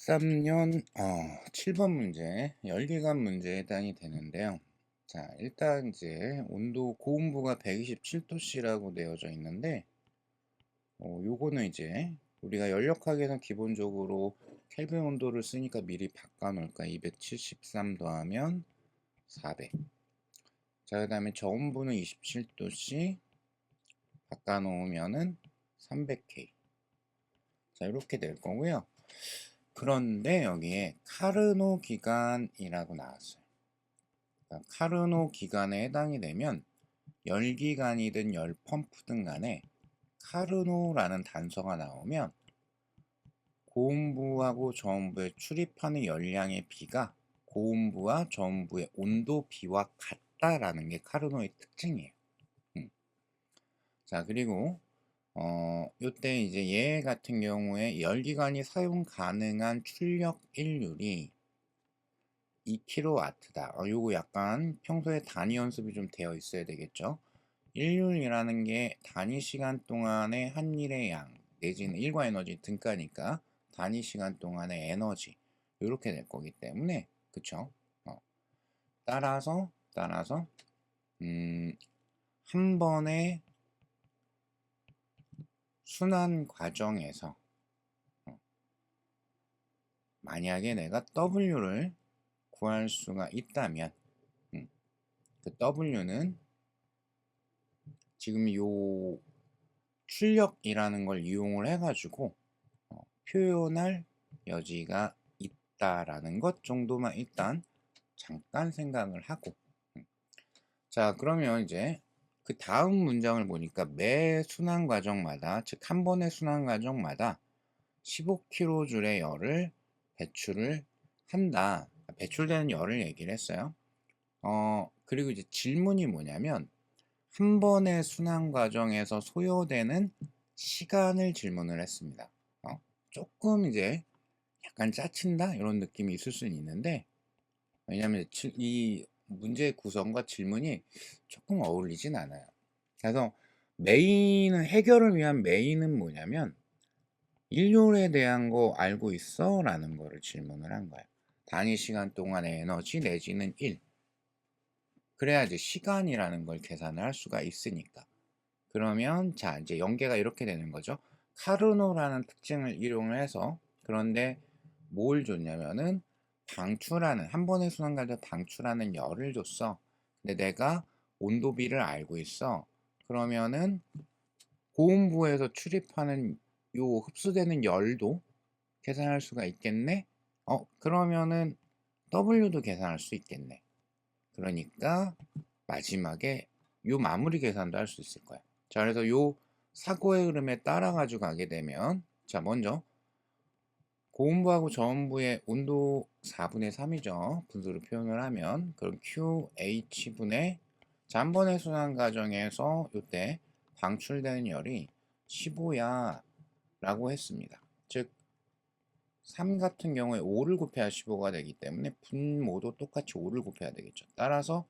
13년 7번 문제, 열기관 문제에 해당이 되는데요. 자, 일단 이제 온도 고온부가 127도씨라고 되어져 있는데, 요거는 이제 우리가 연력학에서 기본적으로 켈빈 온도를 쓰니까 미리 바꿔놓을까. 273 더하면 400. 자, 그 다음에 저온부는 27도씨 바꿔놓으면은 300K. 자, 이렇게 될 거고요. 그런데 여기에 카르노 기간이라고 나왔어요. 그러니까 카르노 기간에 해당이 되면 열기관이든 열펌프든 간에 카르노라는 단서가 나오면 고온부하고 저온부에 출입하는 열량의 비가 고온부와 저온부의 온도 비와 같다라는 게 카르노의 특징이에요. 자, 그리고 요때 이제 얘 같은 경우에 열기관이 사용 가능한 출력 일률이 2kW다. 요거 약간 평소에 단위 연습이 좀 되어 있어야 되겠죠. 일률이라는 게 단위 시간 동안의 한 일의 양 내지는 일과 에너지 등가니까 단위 시간 동안의 에너지 이렇게 될 거기 때문에 그쵸? 따라서 한 번의 순환 과정에서 만약에 내가 W를 구할 수가 있다면 그 W는 지금 요 출력이라는 걸 이용을 해가지고 표현할 여지가 있다라는 것 정도만 일단 잠깐 생각을 하고 자, 그러면 이제 그 다음 문장을 보니까 매 순환 과정마다 즉 한 번의 순환 과정마다 15kJ의 열을 배출을 한다. 배출되는 열을 얘기를 했어요. 그리고 이제 질문이 뭐냐면 한 번의 순환 과정에서 소요되는 시간을 질문을 했습니다. 조금 이제 약간 짜친다 이런 느낌이 있을 수는 있는데 왜냐하면 이 문제의 구성과 질문이 조금 어울리진 않아요. 그래서 메인은 해결을 위한 메인은 뭐냐면 일률에 대한 거 알고 있어? 라는 거를 질문을 한 거예요. 단위 시간 동안의 에너지 내지는 1. 그래야지 시간이라는 걸 계산을 할 수가 있으니까. 그러면 자 이제 연계가 이렇게 되는 거죠. 카르노라는 특징을 이용을 해서 그런데 뭘 줬냐면은 방출하는 한 번의 순환 가지고 방출하는 열을 줬어. 근데 내가 온도비를 알고 있어. 그러면은 고온부에서 출입하는 요 흡수되는 열도 계산할 수가 있겠네. 그러면은 W도 계산할 수 있겠네. 그러니까 마지막에 요 마무리 계산도 할 수 있을 거야. 자, 그래서 요 사고의 흐름에 따라 가지고 가게 되면 자, 먼저 고온부하고 저온부의 온도 4분의 3이죠. 분수로 표현을 하면 그럼 QH분의 자, 한 번의 순환 과정에서 요때 방출되는 열이 15야 라고 했습니다. 즉 3 같은 경우에 5를 곱해야 15가 되기 때문에 분모도 똑같이 5를 곱해야 되겠죠. 따라서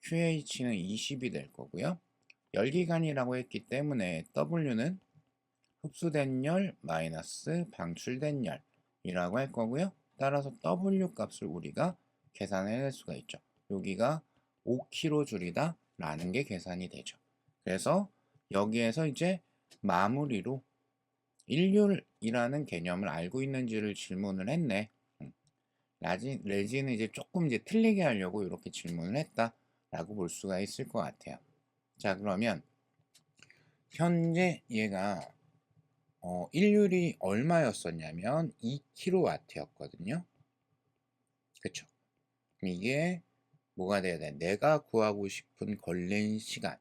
QH는 20이 될 거고요. 열기관이라고 했기 때문에 W는 흡수된 열 마이너스 방출된 열이라고 할 거고요. 따라서 W 값을 우리가 계산해낼 수가 있죠. 여기가 5kJ이다 라는 게 계산이 되죠. 그래서 여기에서 이제 마무리로 일률이라는 개념을 알고 있는지를 질문을 했네. 레지는 이제 조금 이제 틀리게 하려고 이렇게 질문을 했다라고 볼 수가 있을 것 같아요. 자, 그러면 현재 얘가 일률이 얼마였었냐면 2kW였거든요. 그쵸? 그럼 이게 뭐가 돼야 돼? 내가 구하고 싶은 걸린 시간.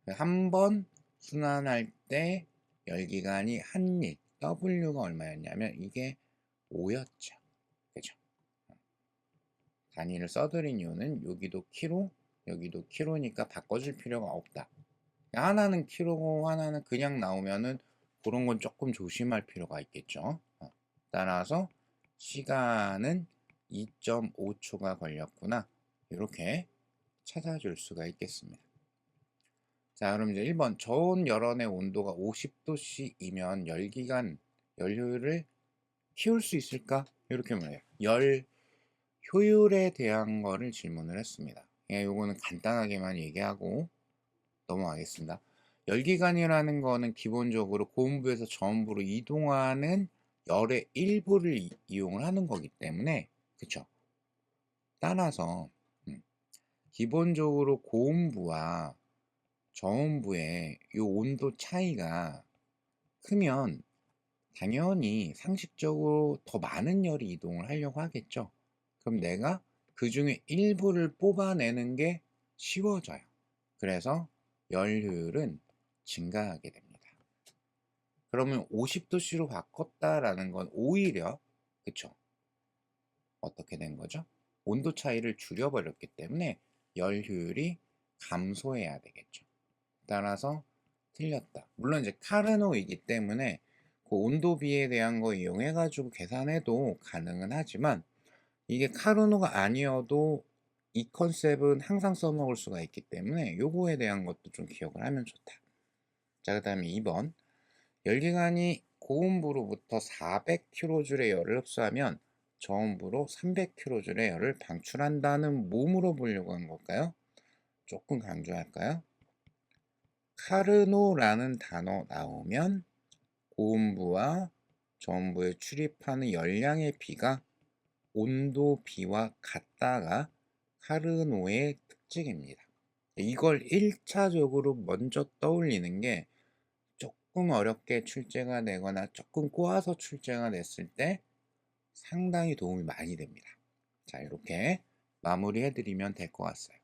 한 번 순환할 때 열기관이 한 일, W가 얼마였냐면 이게 5였죠. 그죠? 단위를 써드린 이유는 여기도 키로, 여기도 키로니까 바꿔줄 필요가 없다. 하나는 키로고 하나는 그냥 나오면은 그런 건 조금 조심할 필요가 있겠죠. 따라서 시간은 2.5초가 걸렸구나. 이렇게 찾아줄 수가 있겠습니다. 자, 그럼 이제 1번 저온 열원의 온도가 50도씨이면 열기관 열효율을 키울 수 있을까? 이렇게 말해요. 열 효율에 대한 거를 질문을 했습니다. 예, 요거는 간단하게만 얘기하고 넘어가겠습니다. 열기관이라는 거는 기본적으로 고온부에서 저온부로 이동하는 열의 일부를 이용을 하는 거기 때문에, 그쵸? 따라서 기본적으로 고온부와 저온부의 이 온도 차이가 크면 당연히 상식적으로 더 많은 열이 이동을 하려고 하겠죠. 그럼 내가 그 중에 일부를 뽑아내는 게 쉬워져요. 그래서 열 효율은 증가하게 됩니다. 그러면 50도씨로 바꿨다라는 건 오히려, 그쵸? 어떻게 된 거죠? 온도 차이를 줄여버렸기 때문에 열 효율이 감소해야 되겠죠. 따라서 틀렸다. 물론 이제 카르노이기 때문에 그 온도비에 대한 거 이용해가지고 계산해도 가능은 하지만, 이게 카르노가 아니어도 이 컨셉은 항상 써먹을 수가 있기 때문에 요거에 대한 것도 좀 기억을 하면 좋다. 자, 그 다음에 2번 열기관이 고온부로부터 400kJ의 열을 흡수하면 저온부로 300kJ의 열을 방출한다는 뭐 물어보려고 한 걸까요? 조금 강조할까요? 카르노라는 단어 나오면 고온부와 저온부에 출입하는 열량의 비가 온도 비와 같다가 카르노의 특징입니다. 이걸 1차적으로 먼저 떠올리는 게 조금 어렵게 출제가 되거나 조금 꼬아서 출제가 됐을 때 상당히 도움이 많이 됩니다. 자, 이렇게 마무리해 드리면 될 것 같아요.